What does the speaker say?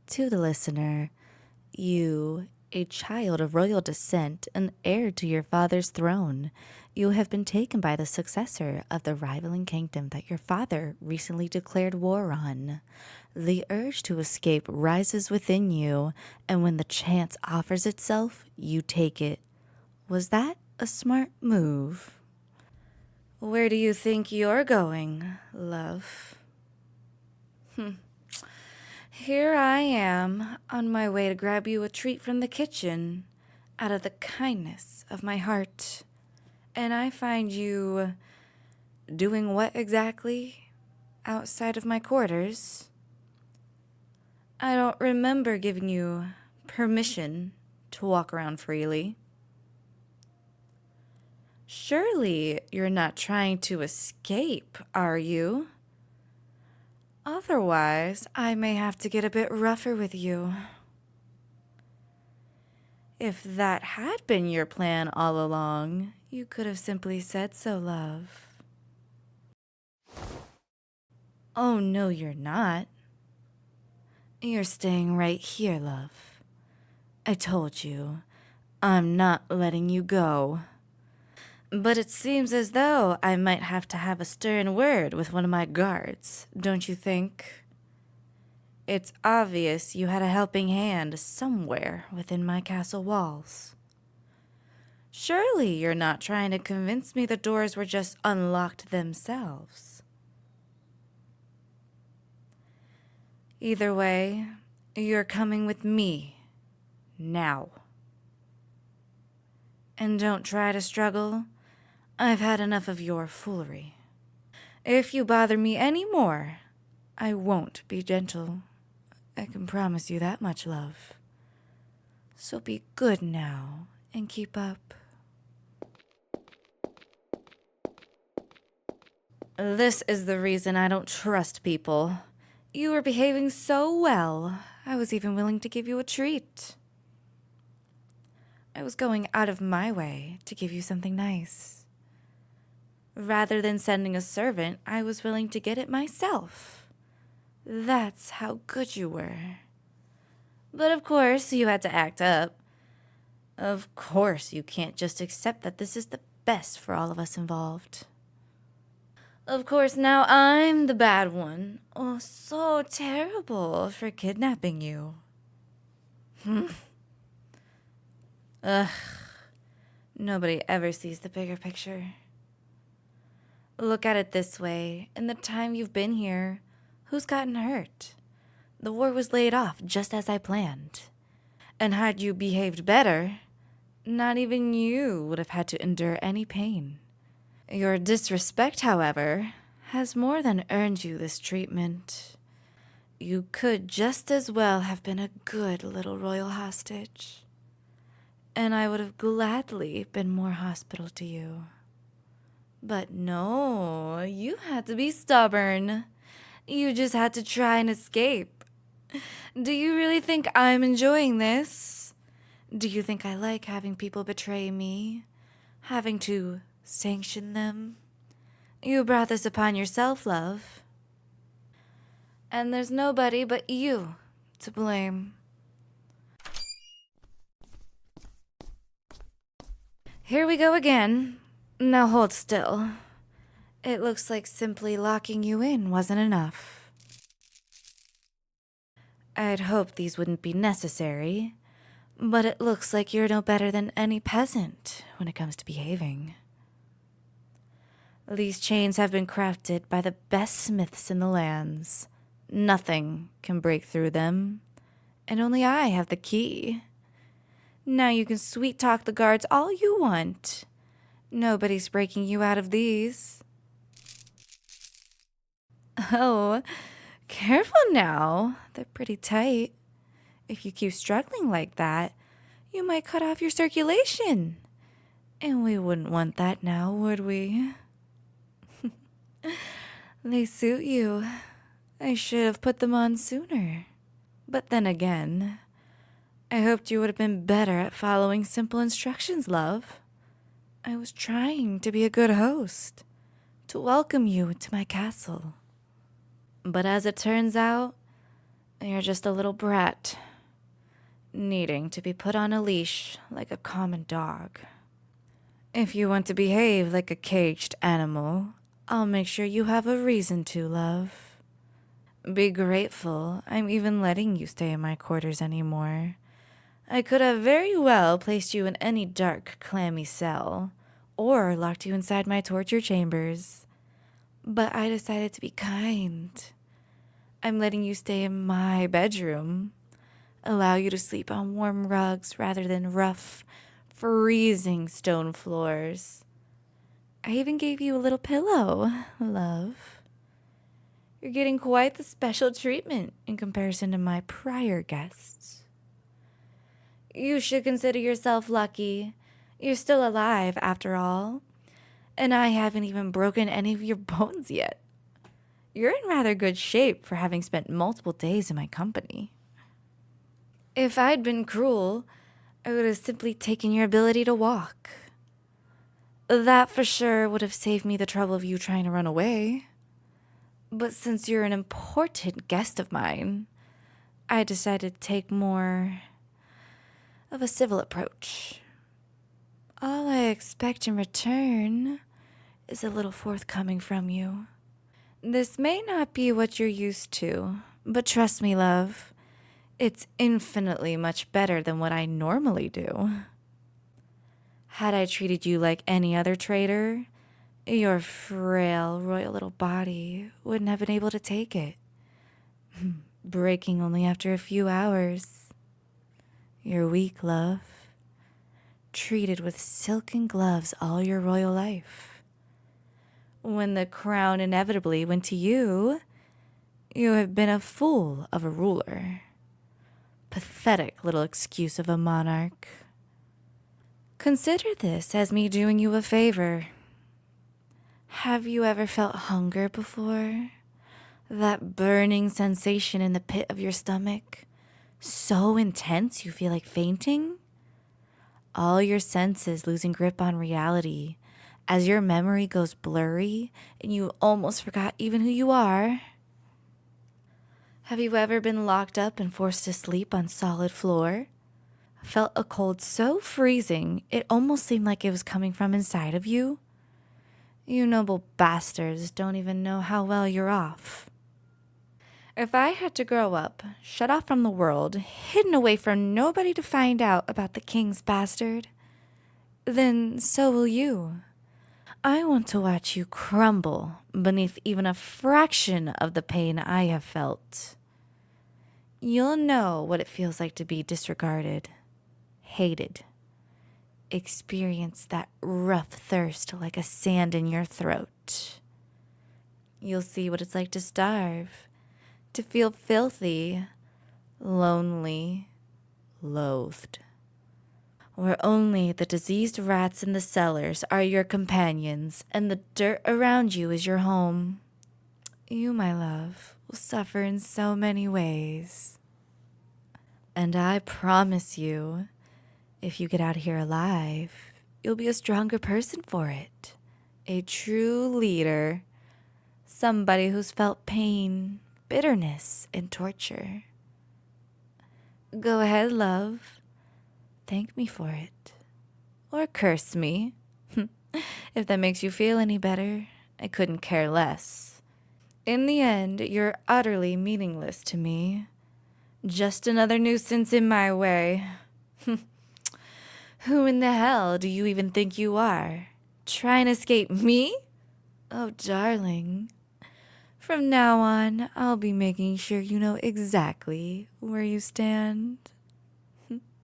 To the listener, you, a child of royal descent, an heir to your father's throne, you have been taken by the successor of the rivaling kingdom that your father recently declared war on. The urge to escape rises within you, and when the chance offers itself, you take it. Was that a smart move? Where do you think you're going, love? Here I am, on my way to grab you a treat from the kitchen, out of the kindness of my heart. And I find you doing what exactly? Outside of my quarters? I don't remember giving you permission to walk around freely. Surely you're not trying to escape, are you? Otherwise, I may have to get a bit rougher with you. If that had been your plan all along, you could have simply said so, love. Oh, no, you're not. You're staying right here, love. I told you, I'm not letting you go. But it seems as though I might have to have a stern word with one of my guards, don't you think? It's obvious you had a helping hand somewhere within my castle walls. Surely you're not trying to convince me the doors were just unlocked themselves. Either way, you're coming with me. Now. And don't try to struggle. I've had enough of your foolery. If you bother me any more, I won't be gentle. I can promise you that much, love. So be good now and keep up. This is the reason I don't trust people. You were behaving so well, I was even willing to give you a treat. I was going out of my way to give you something nice. Rather than sending a servant, I was willing to get it myself. That's how good you were. But of course, you had to act up. Of course, you can't just accept that this is the best for all of us involved. Of course, now I'm the bad one. Oh, so terrible for kidnapping you. Ugh. Nobody ever sees the bigger picture. Look at it this way. In the time you've been here, who's gotten hurt? The war was laid off just as I planned. And had you behaved better, not even you would have had to endure any pain. Your disrespect, however, has more than earned you this treatment. You could just as well have been a good little royal hostage. And I would have gladly been more hospitable to you. But no, you had to be stubborn. You just had to try and escape. Do you really think I'm enjoying this? Do you think I like having people betray me? Having to sanction them? You brought this upon yourself, love. And there's nobody but you to blame. Here we go again. Now hold still. It looks like simply locking you in wasn't enough. I'd hoped these wouldn't be necessary, but it looks like you're no better than any peasant when it comes to behaving. These chains have been crafted by the best smiths in the lands. Nothing can break through them, and only I have the key. Now you can sweet-talk the guards all you want. Nobody's breaking you out of these. Oh, careful now. They're pretty tight. If you keep struggling like that, you might cut off your circulation. And we wouldn't want that now, would we? They suit you. I should have put them on sooner. But then again, I hoped you would have been better at following simple instructions, love. I was trying to be a good host, to welcome you to my castle. But as it turns out, You're just a little brat, needing to be put on a leash like a common dog. If you want to behave like a caged animal, I'll make sure you have a reason to, love. Be grateful I'm even letting you stay in my quarters anymore. I could have very well placed you in any dark, clammy cell, or locked you inside my torture chambers. But I decided to be kind. I'm letting you stay in my bedroom, allow you to sleep on warm rugs rather than rough, freezing stone floors. I even gave you a little pillow, love. You're getting quite the special treatment in comparison to my prior guests. You should consider yourself lucky. You're still alive, after all. And I haven't even broken any of your bones yet. You're in rather good shape for having spent multiple days in my company. If I'd been cruel, I would have simply taken your ability to walk. That for sure would have saved me the trouble of you trying to run away. But since you're an important guest of mine, I decided to take more of a civil approach. All I expect in return is a little forthcoming from you. This may not be what you're used to, but trust me, love, it's infinitely much better than what I normally do. Had I treated you like any other traitor, your frail, royal little body wouldn't have been able to take it, breaking only after a few hours. You're weak, love, treated with silken gloves all your royal life. When the crown inevitably went to you, you have been a fool of a ruler. Pathetic little excuse of a monarch. Consider this as me doing you a favor. Have you ever felt hunger before? That burning sensation in the pit of your stomach, so intense you feel like fainting? All your senses losing grip on reality as your memory goes blurry and you almost forgot even who you are. Have you ever been locked up and forced to sleep on solid floor? Felt a cold so freezing it almost seemed like it was coming from inside of you? You noble bastards don't even know how well you're off. If I had to grow up, shut off from the world, hidden away from nobody to find out about the king's bastard, then so will you. I want to watch you crumble beneath even a fraction of the pain I have felt. You'll know what it feels like to be disregarded, hated. Experience that rough thirst like a sand in your throat. You'll see what it's like to starve, to feel filthy, lonely, loathed. Where only the diseased rats in the cellars are your companions and the dirt around you is your home. You, my love, will suffer in so many ways. And I promise you, if you get out of here alive, you'll be a stronger person for it. A true leader. Somebody who's felt pain, bitterness, and torture. Go ahead, love. Thank me for it. Or curse me. If that makes you feel any better, I couldn't care less. In the end, you're utterly meaningless to me. Just another nuisance in my way. Who in the hell do you even think you are? Trying to escape me? Oh, darling. From now on, I'll be making sure you know exactly where you stand.